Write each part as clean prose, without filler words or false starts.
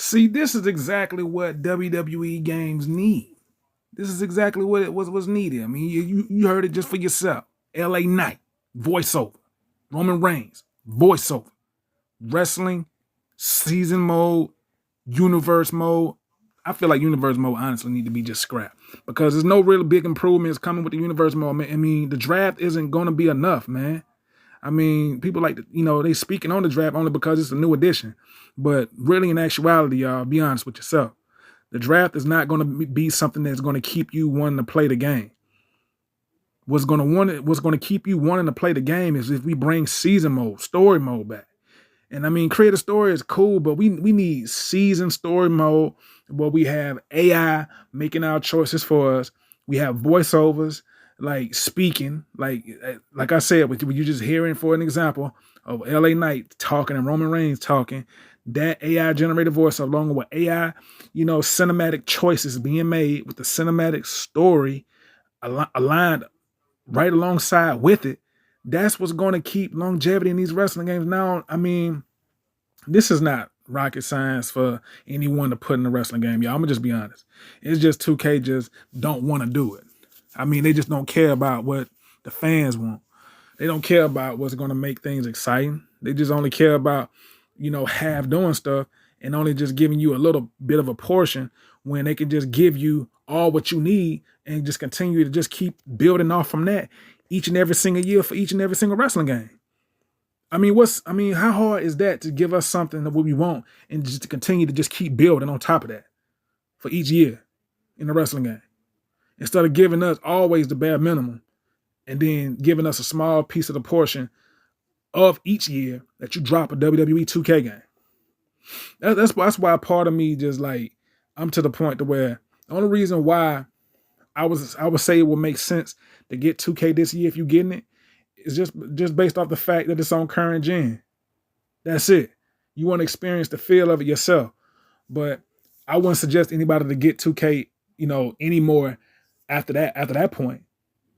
See, this is exactly what WWE games need. This is exactly what it was needed. I mean, you heard it just for yourself. LA Knight, voiceover. Roman Reigns, voiceover. Wrestling, season mode, universe mode. I feel like universe mode honestly need to be just scrapped because there's no real big improvements coming with the universe mode. I mean, the draft isn't going to be enough, man. I mean, people like to, they speaking on the draft only because it's a new edition. But really, in actuality, y'all, be honest with yourself. The draft is not going to be something that's going to keep you wanting to play the game. What's going to keep you wanting to play the game is if we bring season mode, story mode back. And I mean, creative story is cool, but we need season story mode where we have AI making our choices for us. We have voiceovers like speaking, like I said, with you just hearing, for an example, of LA Knight talking and Roman Reigns talking, that AI generated voice along with AI, cinematic choices being made with the cinematic story aligned right alongside with it. That's what's going to keep longevity in these wrestling games. Now, I mean, this is not rocket science for anyone to put in a wrestling game. Y'all, I'm going to just be honest. It's just 2K just don't want to do it. I mean, they just don't care about what the fans want. They don't care about what's going to make things exciting. They just only care about, half doing stuff and only just giving you a little bit of a portion when they can just give you all what you need and just continue to just keep building off from that each and every single year for each and every single wrestling game. I mean, how hard is that to give us something that we want and just to continue to just keep building on top of that for each year in the wrestling game? Instead of giving us always the bare minimum and then giving us a small piece of the portion of each year that you drop a WWE 2K game. That's why part of me just like, I'm to the point to where the only reason why I would say it would make sense to get 2K this year if you're getting it is just based off the fact that it's on current gen. That's it. You want to experience the feel of it yourself. But I wouldn't suggest anybody to get 2K, anymore after that point.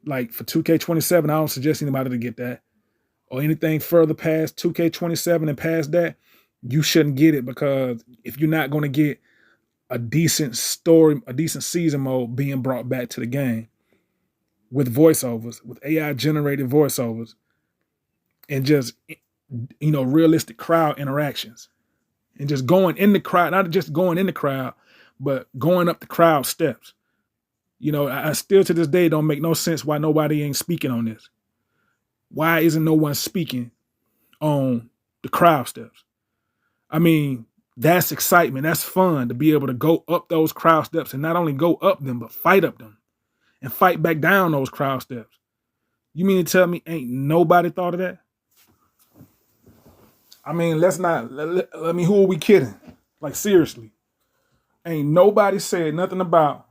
Like for 2K27, I don't suggest anybody to get that. Or anything further past 2K27 and past that, you shouldn't get it because if you're not going to get a decent story, a decent season mode being brought back to the game with voiceovers, with AI generated voiceovers, and just, realistic crowd interactions and just going in the crowd, not just going in the crowd, but going up the crowd steps. I still to this day don't make no sense why nobody ain't speaking on this. Why isn't no one speaking on the crowd steps? I mean, that's excitement. That's fun to be able to go up those crowd steps and not only go up them, but fight up them and fight back down those crowd steps. You mean to tell me ain't nobody thought of that? I mean, who are we kidding? Like, seriously. Ain't nobody said nothing about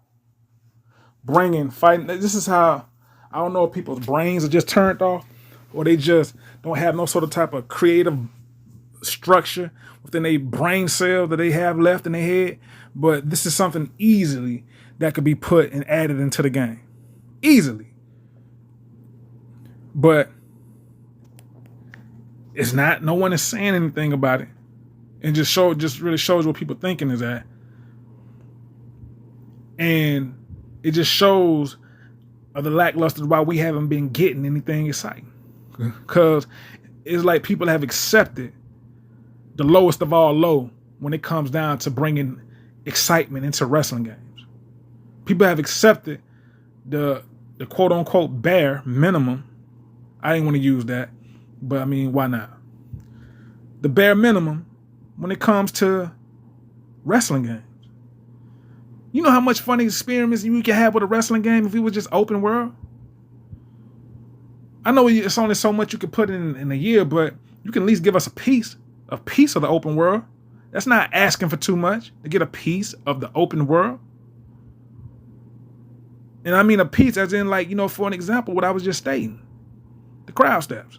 fighting. This is how, I don't know if people's brains are just turned off or they just don't have no sort of type of creative structure within a brain cell that they have left in their head. But this is something easily that could be put and added into the game. Easily. But it's not, no one is saying anything about it. And just really shows what people thinking is at. And it just shows of the lackluster why we haven't been getting anything exciting. Because it's like people have accepted the lowest of all low when it comes down to bringing excitement into wrestling games. People have accepted the quote unquote bare minimum. I didn't want to use that, but I mean, why not? The bare minimum when it comes to wrestling games. You know how much fun experiments you can have with a wrestling game if it was just open world? I know it's only so much you can put in a year, but you can at least give us a piece of the open world. That's not asking for too much to get a piece of the open world. And I mean a piece as in like, for an example, what I was just stating. The crowd steps.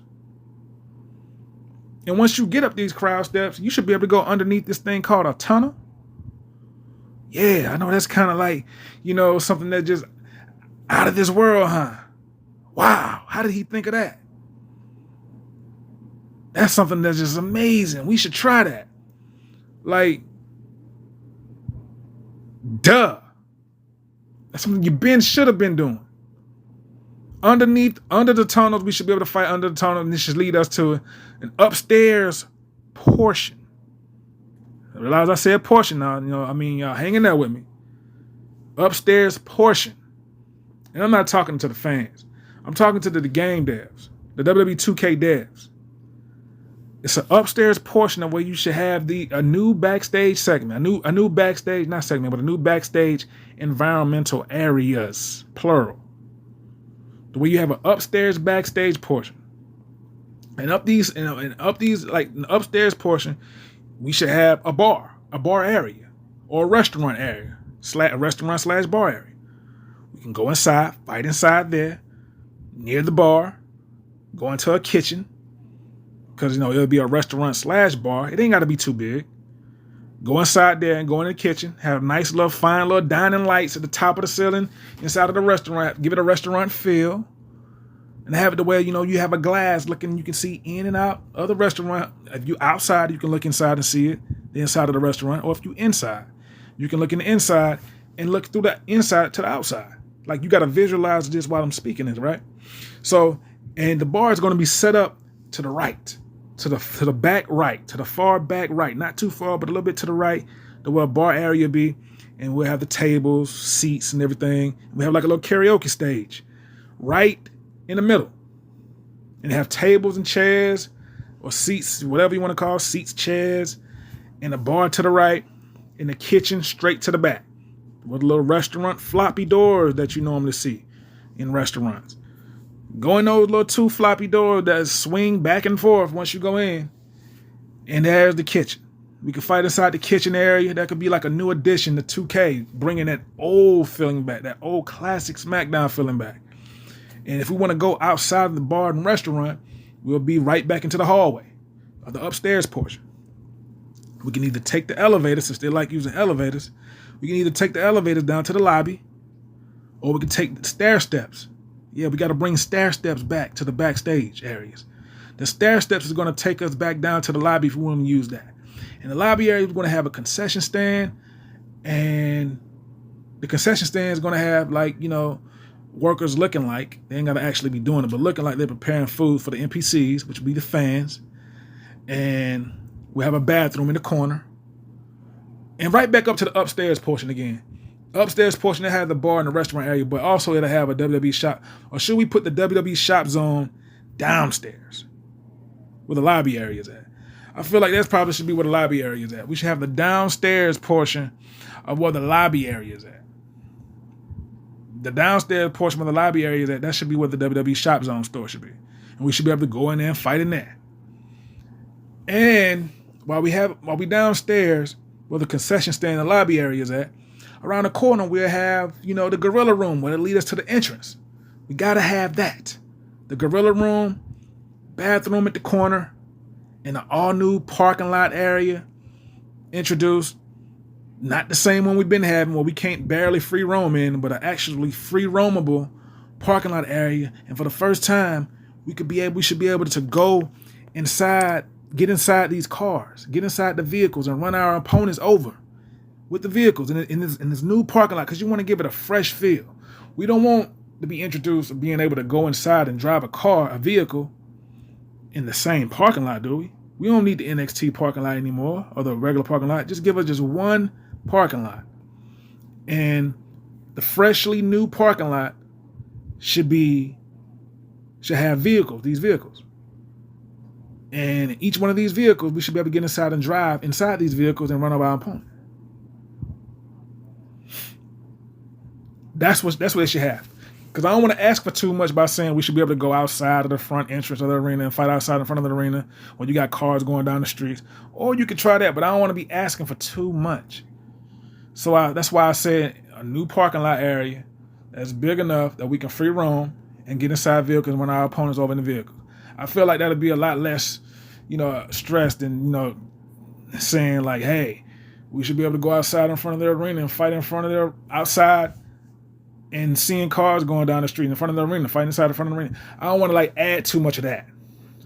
And once you get up these crowd steps, you should be able to go underneath this thing called a tunnel. Yeah, I know that's kind of like, something that just out of this world, huh? Wow, how did he think of that? That's something that's just amazing. We should try that. Like, Duh. That's something you should have been doing. Under the tunnels, we should be able to fight under the tunnel, and this should lead us to an upstairs portion. I realize I said portion now. Y'all hanging there with me. Upstairs portion. And I'm not talking to the fans. I'm talking to the game devs, the WWE 2K devs. It's an upstairs portion of where you should have a new backstage segment, a new backstage, not segment, but a new backstage environmental areas, plural. The way you have an upstairs backstage portion. And up these, like an upstairs portion, we should have a bar area, or a restaurant area, a restaurant / bar area. We can go inside, fight inside there, near the bar, go into a kitchen, because it'll be a restaurant / bar. It ain't got to be too big. Go inside there and go in the kitchen, have nice little fine little dining lights at the top of the ceiling inside of the restaurant, give it a restaurant feel, and have it the way you have a glass looking, you can see in and out of the restaurant. If you outside, you can look inside and see it, the inside of the restaurant, or if you inside, you can look in the inside and look through the inside to the outside. Like, you got to visualize this while I'm speaking this, right? So, and the bar is going to be set up to the right, to the back right, to the far back right, not too far, but a little bit to the right, the where bar area be, and we'll have the tables, seats, and everything. We have like a little karaoke stage right in the middle, and have tables and chairs or seats, whatever you want to call seats, chairs, and a bar to the right, and the kitchen straight to the back with little restaurant floppy doors that you normally see in restaurants. Go in those little 2 floppy doors that swing back and forth once you go in, and there's the kitchen. We can fight inside the kitchen area. That could be like a new addition to 2K, bringing that old feeling back, that old classic SmackDown feeling back. And if we want to go outside of the bar and restaurant, we'll be right back into the hallway of the upstairs portion. We can either take the elevators, since they like using elevators, we can either take the elevators down to the lobby, or we can take the stair steps. Yeah, we got to bring stair steps back to the backstage areas. The stair steps is going to take us back down to the lobby if we want to use that. In the lobby area, we're going to have a concession stand, and the concession stand is going to have workers looking like, they ain't got to actually be doing it, but looking like they're preparing food for the NPCs, which will be the fans. And we have a bathroom in the corner. And right back up to the upstairs portion again. Upstairs portion, they have the bar and the restaurant area, but also it'll have a WWE shop. Or should we put the WWE shop zone downstairs where the lobby area is at? I feel like that probably should be where the lobby area is at. We should have the downstairs portion of where the lobby area is at. The downstairs portion of the lobby area is at, that should be where the WWE shop zone store should be. And we should be able to go in there and fight in there. And while we downstairs where the concession stand and the lobby area is at, around the corner we'll have, the gorilla room where it leads us to the entrance. We gotta have that. The gorilla room, bathroom at the corner, and an all-new parking lot area introduced. Not the same one we've been having where we can't barely free roam in, but an actually free roamable parking lot area. And for the first time, we should be able to go inside, get inside these cars, get inside the vehicles, and run our opponents over with the vehicles in this new parking lot, because you want to give it a fresh feel. We don't want to be introduced to being able to go inside and drive a vehicle in the same parking lot, do we? We don't need the NXT parking lot anymore, or the regular parking lot. Just give us just one parking lot. And the freshly new parking lot should have these vehicles. And each one of these vehicles, we should be able to get inside and drive inside these vehicles and run over our opponent. That's what it should have. Because I don't want to ask for too much by saying we should be able to go outside of the front entrance of the arena and fight outside in front of the arena when you got cars going down the streets. Or you could try that, but I don't want to be asking for too much. So that's why I said a new parking lot area that's big enough that we can free roam and get inside vehicles and run our opponents over in the vehicle. I feel like that'll be a lot less, stress than, saying like, hey, we should be able to go outside in front of the arena and fight in front of their outside and seeing cars going down the street in front of the arena, fighting inside in front of the arena. I don't want to add too much of that.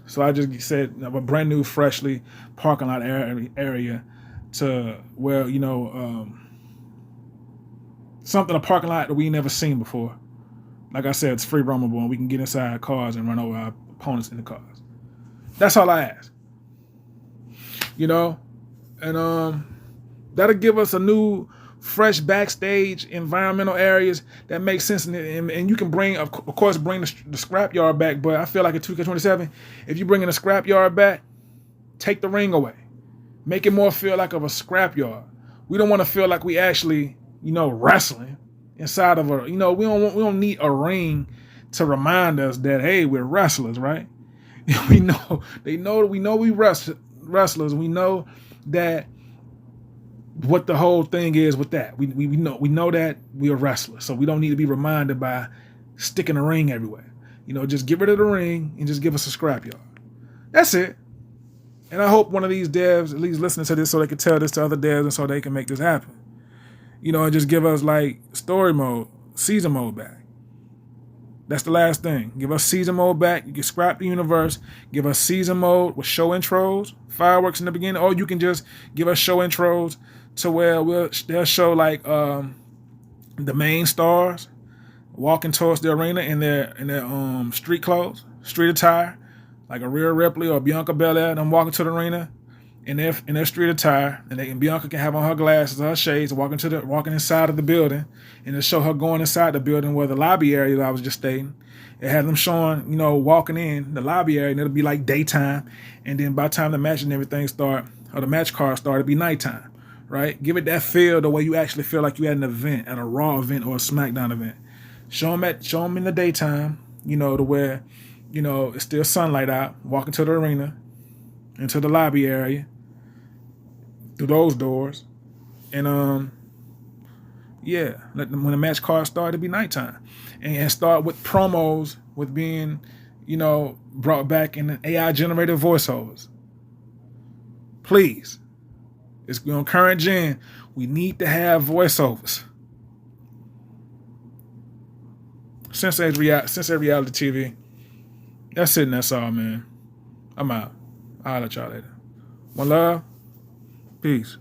So I just said a brand new, freshly parking lot area to where, something, a parking lot that we never seen before. Like I said, it's free roamable, and we can get inside cars and run over our opponents in the cars. That's all I ask. And that'll give us a new, fresh backstage environmental areas that make sense, and you can bring, of course, bring the scrapyard back. But I feel like in 2K27, if you bring in a scrapyard back, take the ring away, make it more feel like of a scrapyard. We don't want to feel like we actually, wrestling inside of a, we don't need a ring to remind us that, hey, we're wrestlers, right? We know we wrestlers. We know that what the whole thing is with that. We know that we are wrestlers, so we don't need to be reminded by sticking a ring everywhere. Just get rid of the ring and just give us a scrapyard. That's it. And I hope one of these devs at least listening to this so they can tell this to other devs and so they can make this happen. And just give us like story mode, season mode back. That's the last thing. Give us season mode back. You can scrap the universe. Give us season mode with show intros, fireworks in the beginning, or you can just give us show intros to where they'll show like the main stars walking towards the arena in their street clothes, street attire, like a Rhea Ripley or Bianca Belair, and I'm walking to the arena in their street attire, and Bianca can have on her glasses, her shades, walking inside of the building, and to show her going inside the building where the lobby area that I was just stating. It had them showing, walking in the lobby area, and it'll be like daytime, and then by the time the match and everything start, or the match card start, it'll be nighttime, right? Give it that feel the way you actually feel like you at an event, at a Raw event or a SmackDown event. Show them in the daytime, to where, it's still sunlight out, walking to the arena, into the lobby area, through those doors, and when the match card started, it'd be nighttime, and start with promos with being, brought back in the AI generated voiceovers. Please, it's current gen. We need to have voiceovers. Sensei Reality TV. That's it, and that's all, man. I'm out. I'll let y'all later. One love. Peace.